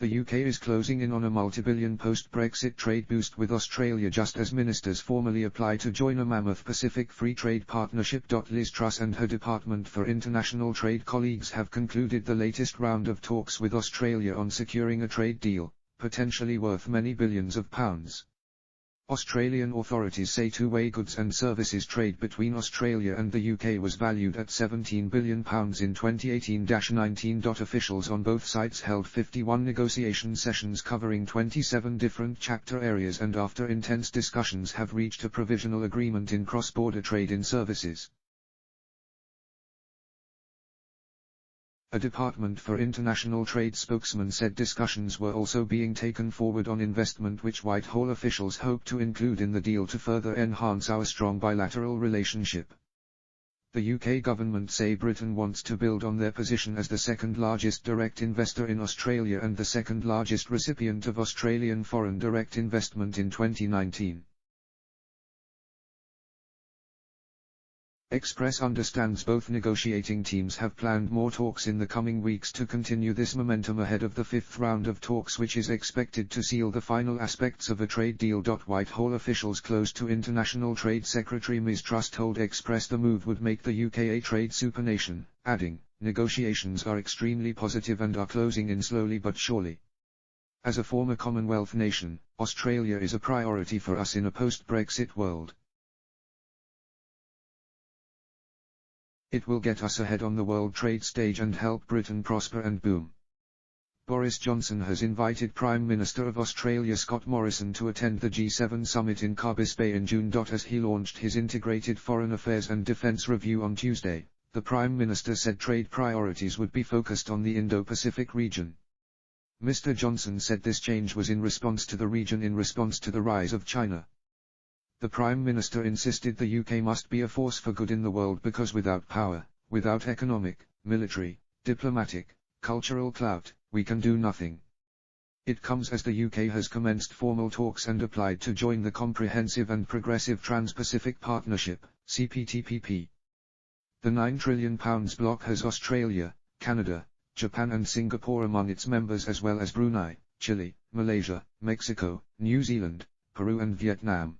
The UK is closing in on a multi-billion post-Brexit trade boost with Australia just as ministers formally apply to join a mammoth Pacific Free Trade Partnership. Liz Truss and her Department for International Trade colleagues have concluded the latest round of talks with Australia on securing a trade deal, potentially worth many billions of pounds. Australian authorities say two-way goods and services trade between Australia and the UK was valued at £17 billion in 2018-19. Officials on both sides held 51 negotiation sessions covering 27 different chapter areas and after intense discussions have reached a provisional agreement in cross-border trade in services. A Department for International Trade spokesman said discussions were also being taken forward on investment, which Whitehall officials hope to include in the deal to further enhance our strong bilateral relationship. The UK government say Britain wants to build on their position as the second largest direct investor in Australia and the second largest recipient of Australian foreign direct investment in 2019. Express understands both negotiating teams have planned more talks in the coming weeks to continue this momentum ahead of the fifth round of talks, which is expected to seal the final aspects of a trade deal. Whitehall officials close to International Trade Secretary Ms Truss told Express the move would make the UK a trade supernation, adding, "Negotiations are extremely positive and are closing in slowly but surely. As a former Commonwealth nation, Australia is a priority for us in a post-Brexit world. It will get us ahead on the world trade stage and help Britain prosper and boom." Boris Johnson has invited Prime Minister of Australia Scott Morrison to attend the G7 summit in Carbis Bay in June. As he launched his integrated foreign affairs and defence review on Tuesday, the Prime Minister said trade priorities would be focused on the Indo-Pacific region. Mr. Johnson said this change was in response to the rise of China. The Prime Minister insisted the UK must be a force for good in the world because without power, without economic, military, diplomatic, cultural clout, we can do nothing. It comes as the UK has commenced formal talks and applied to join the Comprehensive and Progressive Trans-Pacific Partnership, CPTPP. The £9 trillion bloc has Australia, Canada, Japan and Singapore among its members, as well as Brunei, Chile, Malaysia, Mexico, New Zealand, Peru and Vietnam.